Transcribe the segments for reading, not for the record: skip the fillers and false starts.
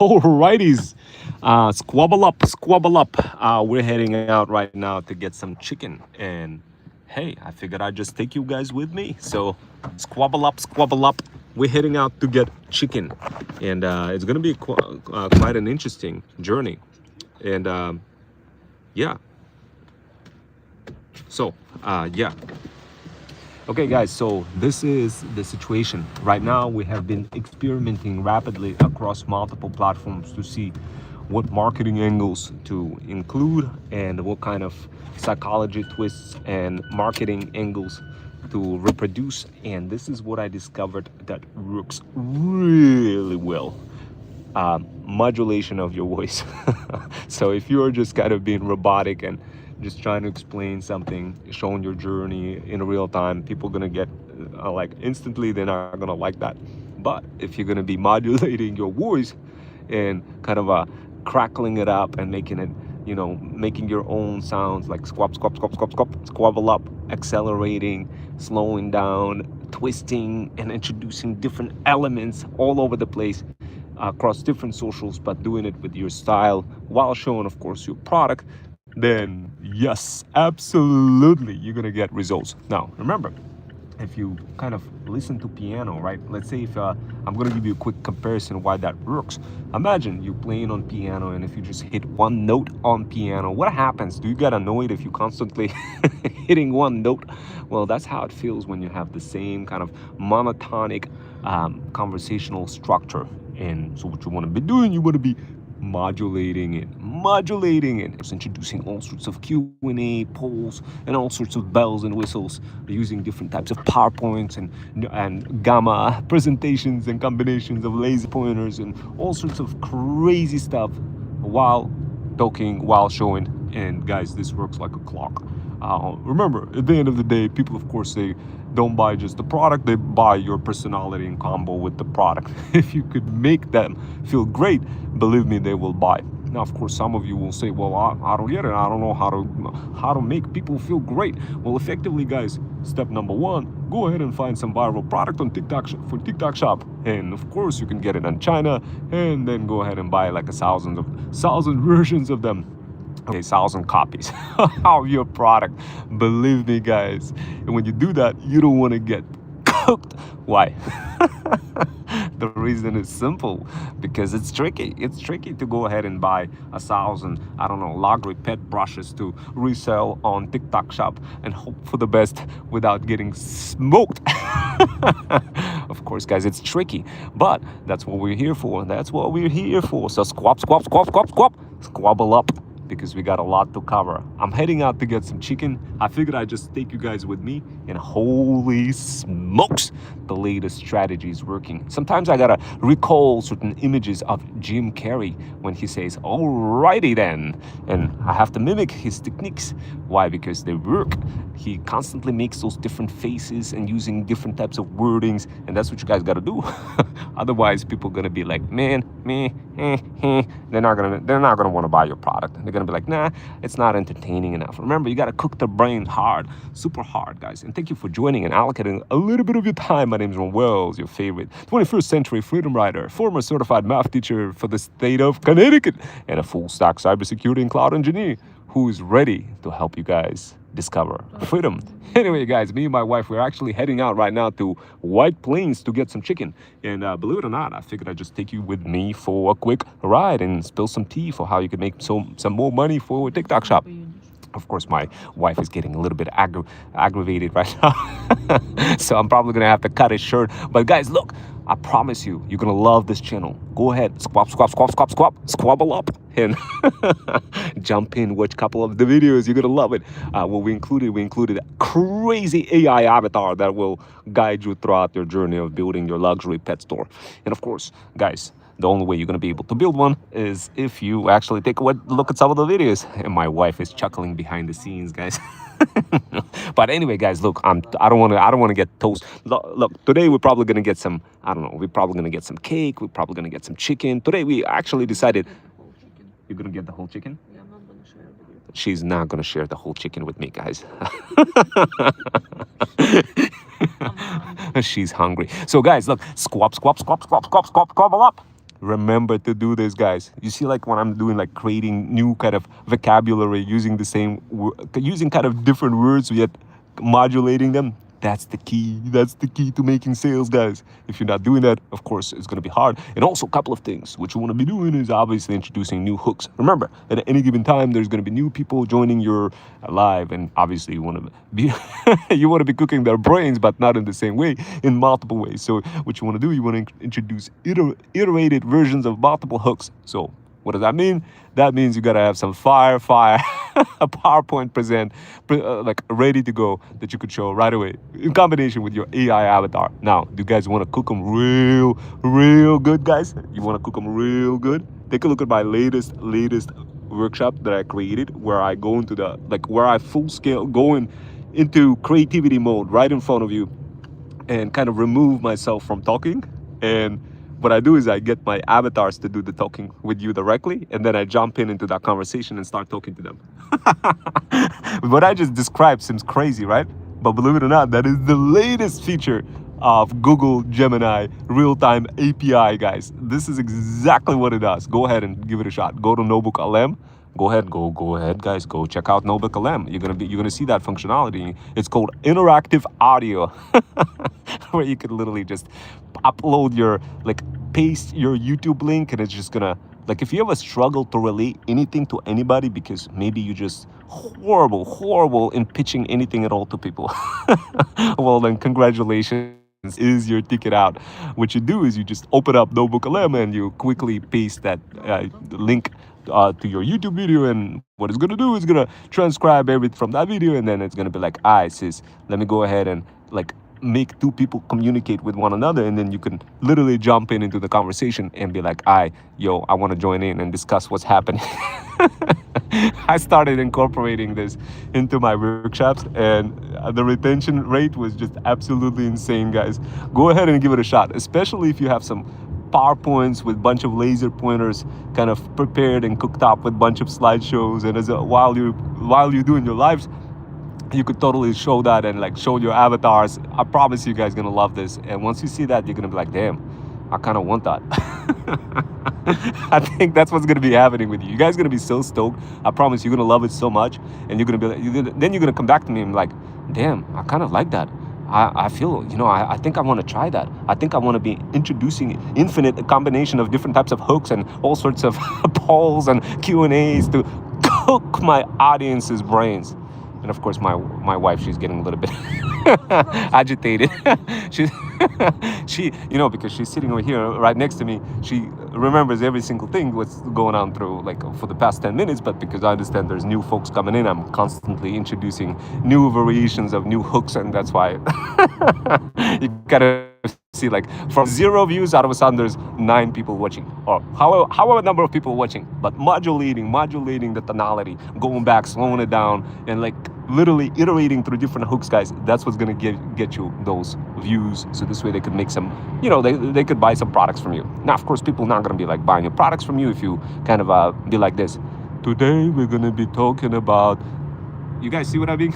Alrighties, squabble up. We're heading out right now to get some chicken, and hey, I figured I'd just take you guys with me. So, squabble up, squabble up. We're heading out to get chicken, and it's gonna be quite an interesting journey. And yeah, so yeah, okay, guys, so this is the situation. Right now, we have been experimenting rapidly across multiple platforms to see what marketing angles to include and what kind of psychology twists and marketing angles to reproduce. And this is what I discovered that works really well: modulation of your voice. So if you're just kind of being robotic and just trying to explain something, showing your journey in real time, people gonna get like instantly, they're not gonna like that. But if you're gonna be modulating your voice and kind of crackling it up and making it, making your own sounds like squab, squab, squab, squab, squab, squabble up, accelerating, slowing down, twisting, and introducing different elements all over the place across different socials, but doing it with your style while showing, of course, your product, then yes, absolutely, you're gonna get results. Now, remember, if you kind of listen to piano, right? Let's say if I'm gonna give you a quick comparison why that works. Imagine you playing on piano, and if you just hit one note on piano, what happens? Do you get annoyed if you constantly hitting one note? Well, that's how it feels when you have the same kind of monotonic conversational structure. And so what you want to be doing, you want to be modulating it. It's introducing all sorts of Q&A, polls, and all sorts of bells and whistles, using different types of PowerPoints and gamma presentations and combinations of laser pointers and all sorts of crazy stuff while talking, while showing. And guys, this works like a clock. Remember, at the end of the day, people, of course, they don't buy just the product, they buy your personality in combo with the product. If you could make them feel great, believe me, they will buy. Now, of course, some of you will say, well, I don't get it. I don't know how to make people feel great. Well, effectively, guys, step number one, go ahead and find some viral product on TikTok for TikTok Shop. And of course, you can get it on China, and then go ahead and buy like a thousand versions of them. Okay, 1,000 copies of your product. Believe me, guys. And when you do that, you don't want to get cooked. Why? The reason is simple, because it's tricky. It's tricky to go ahead and buy 1,000, I don't know, Lagri pet brushes to resell on TikTok Shop and hope for the best without getting smoked. Of course, guys, it's tricky, but that's what we're here for. That's what we're here for. So squab, squab, squab, squab, squab, squabble up, because we got a lot to cover. I'm heading out to get some chicken. I figured I'd just take you guys with me, and holy smokes, the latest strategy is working. Sometimes I gotta recall certain images of Jim Carrey when he says, alrighty then, and I have to mimic his techniques. Why? Because they work. He constantly makes those different faces and using different types of wordings, and that's what you guys gotta do. Otherwise, people are gonna be like, man, meh, they're not gonna want to buy your product. They're gonna be like, nah, it's not entertaining enough. Remember, you gotta cook the brain hard, super hard, guys. And thank you for joining and allocating a little bit of your time. My name is Ron Wells, your favorite 21st century freedom rider, former certified math teacher for the state of Connecticut, and a full stack cybersecurity and cloud engineer who is ready to help you guys discover freedom. Anyway, guys, me and my wife, we're actually heading out right now to White Plains to get some chicken. And believe it or not, I figured I'd just take you with me for a quick ride and spill some tea for how you can make some more money for TikTok Shop. Of course, my wife is getting a little bit aggravated right now. So I'm probably going to have to cut it short. But guys, look, I promise you, you're going to love this channel. Go ahead, squab, squab, squab, squab, squab, squabble up, and jump in, watch a couple of the videos. You're going to love it. What we included a crazy AI avatar that will guide you throughout your journey of building your luxury pet store. And of course, guys, the only way you're going to be able to build one is if you actually take a look at some of the videos. And my wife is chuckling behind the scenes, guys. But anyway, guys, look, I don't want to get toast. Look, today we're probably going to get some, I don't know, we're probably going to get some cake. We're probably going to get some chicken. Today we actually decided. You're going to get the whole chicken? Yeah, I'm not going to share it with you. She's not going to share the whole chicken with me, guys. She's hungry. So guys, look, squab, squab, squab, squab, squab, squab, squabble up. Remember to do this, guys. You see, like when I'm doing like creating new kind of vocabulary, using the same, using kind of different words yet modulating them. That's the key. That's the key to making sales, guys. If you're not doing that, of course, it's going to be hard. And also, a couple of things. What you want to be doing is obviously introducing new hooks. Remember, at any given time, there's going to be new people joining your live, and obviously, you want to be you want to be cooking their brains, but not in the same way, in multiple ways. So, what you want to do, you want to introduce iterated versions of multiple hooks. So, what does that mean? That means you gotta have some fire, a PowerPoint like ready to go that you could show right away in combination with your AI avatar. Now, do you guys want to cook them real good, guys? You want to cook them real good? Take a look at my latest workshop that I created, where I go into where I full scale go into creativity mode right in front of you, and kind of remove myself from talking. And what I do is I get my avatars to do the talking with you directly, and then I jump into that conversation and start talking to them. What I just described seems crazy, right? But believe it or not, that is the latest feature of Google Gemini real-time API, guys. This is exactly what it does. Go ahead and give it a shot. Go to Notebook.lm. Go ahead, guys. Go check out Notebook.lm. You're gonna see that functionality. It's called interactive audio, where you could literally just upload paste your YouTube link, and it's just gonna, if you ever struggle to relate anything to anybody because maybe you're just horrible in pitching anything at all to people, well then congratulations, is your ticket out. What you do is you just open up Notebook.lm and you quickly paste that link to your YouTube video, and what it's gonna do is gonna transcribe everything from that video, and then it's gonna be like, sis, let me go ahead and make two people communicate with one another, and then you can literally jump into the conversation and be like, I want to join in and discuss what's happening. I started incorporating this into my workshops, and the retention rate was just absolutely insane, guys. Go ahead and give it a shot, especially if you have some PowerPoints with a bunch of laser pointers kind of prepared and cooked up with a bunch of slideshows, and while you're doing your lives, you could totally show that and show your avatars. I promise you guys gonna love this, and once you see that, you're gonna be like, damn, I kind of want that. I think that's what's gonna be happening with you. You guys are gonna be so stoked. I promise you're gonna love it so much, and you're gonna come back to me and be like, damn, I kind of like that. I feel, I think I want to try that. I think I want to be introducing infinite combination of different types of hooks and all sorts of polls and Q&As to cook my audience's brains. And of course, my wife, she's getting a little bit agitated. She, because she's sitting over here right next to me, she remembers every single thing what's going on through for the past 10 minutes. But because I understand there's new folks coming in, I'm constantly introducing new variations of new hooks, and that's why you gotta see from 0 views, out of a sudden there's 9 people watching, or however number of people watching, but modulating the tonality, going back, slowing it down, and literally iterating through different hooks, guys. That's what's gonna get you those views. So this way they could make some, they could buy some products from you. Now, of course, people are not gonna be buying your products from you if you kind of be like this. Today we're gonna be talking about. You guys see what I mean?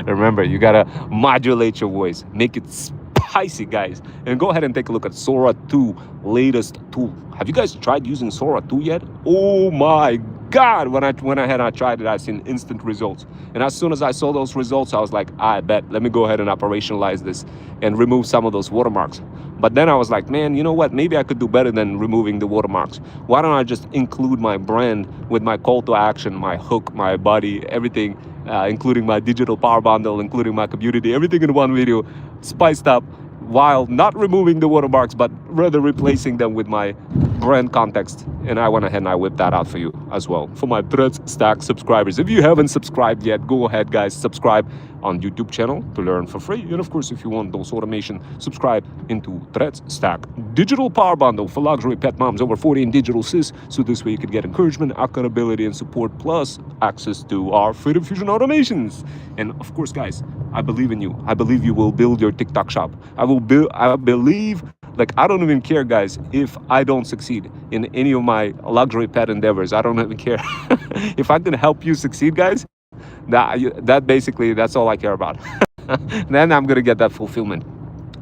Remember, you gotta modulate your voice, make it spicy, guys. And go ahead and take a look at Sora 2 latest tool. Have you guys tried using Sora 2 yet? Oh my God, when I tried it, I seen instant results. And as soon as I saw those results, I was like, I bet, let me go ahead and operationalize this and remove some of those watermarks. But then I was like, man, you know what? Maybe I could do better than removing the watermarks. Why don't I just include my brand with my call to action, my hook, my body, everything, including my digital power bundle, including my community, everything in one video, spiced up, while not removing the watermarks, but rather replacing them with my brand context. And I went ahead and I whipped that out for you as well. For my Threads Stack subscribers, if you haven't subscribed yet, go ahead, guys, subscribe on YouTube channel to learn for free. And of course, if you want those automation, subscribe into Threads Stack digital power bundle for luxury pet moms over 40 and digital sis. So this way you could get encouragement, accountability, and support, plus access to our Freedom Fusion automations. And of course, guys, I believe in you. I believe you will build your TikTok shop. I believe, I don't even care, guys, if I don't succeed in any of my luxury pet endeavors. I don't even care. If I can help you succeed, guys, that's all I care about. Then I'm gonna get that fulfillment.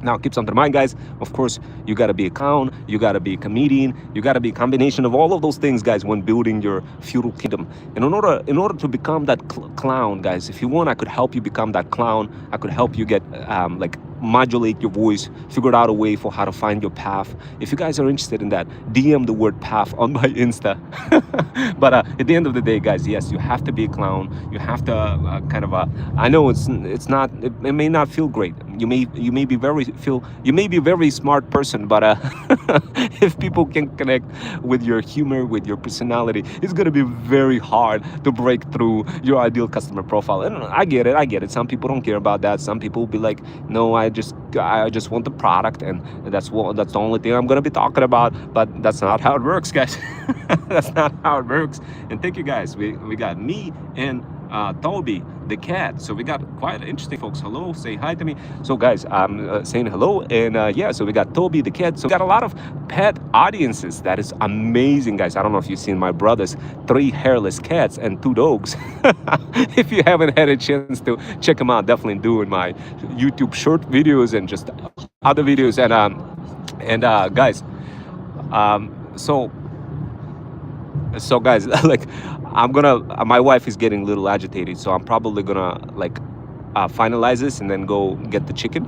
Now, keep something in mind, guys. Of course, you got to be a clown, you got to be a comedian, you got to be a combination of all of those things, guys, when building your feudal kingdom. And in order to become that clown, guys, if you want, I could help you become that clown. I could help you get like modulate your voice, figure out a way for how to find your path. If you guys are interested in that, DM the word path on my Insta. But at the end of the day, guys, yes, you have to be a clown. You have to kind of I know it's not, it may not feel great. You may be a very smart person, but if people can connect with your humor, with your personality, it's gonna be very hard to break through your ideal customer profile. And I get it. Some people don't care about that. Some people will be like, no, I just want the product, and that's the only thing I'm gonna be talking about. But that's not how it works, guys. That's not how it works. And thank you, guys. We got me and Toby the cat. So we got quite interesting folks. Hello, say hi to me. So guys, I'm saying hello, and yeah, so we got Toby the cat. So we got a lot of pet audiences. That is amazing, guys. I don't know if you've seen my brother's 3 hairless cats and 2 dogs. If you haven't had a chance to check them out, definitely do in my YouTube short videos and just other videos. And guys, so guys, like, my wife is getting a little agitated, so I'm probably gonna like finalize this and then go get the chicken.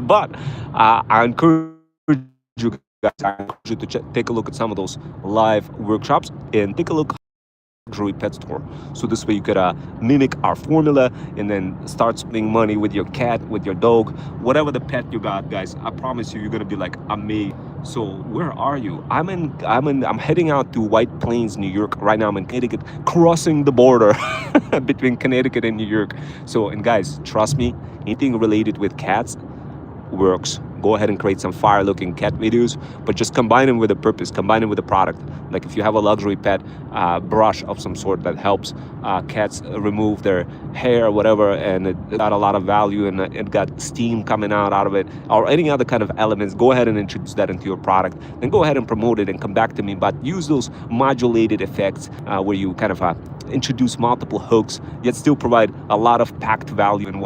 But I encourage you guys, to take a look at some of those live workshops and take a look luxury pet store. So this way you could mimic our formula and then start spending money with your cat, with your dog, whatever the pet you got, guys. I promise you, you're gonna be like amazed. So where are you? I'm heading out to White Plains, New York right now. I'm in Connecticut, crossing the border between Connecticut and New York. So, and guys, trust me, anything related with cats works. Go ahead and create some fire looking cat videos, but just combine them with a purpose, combine them with a product. Like if you have a luxury pet brush of some sort that helps cats remove their hair or whatever, and it got a lot of value and it got steam coming out of it, or any other kind of elements, go ahead and introduce that into your product. Then go ahead and promote it and come back to me. But use those modulated effects where you kind of introduce multiple hooks, yet still provide a lot of packed value in one.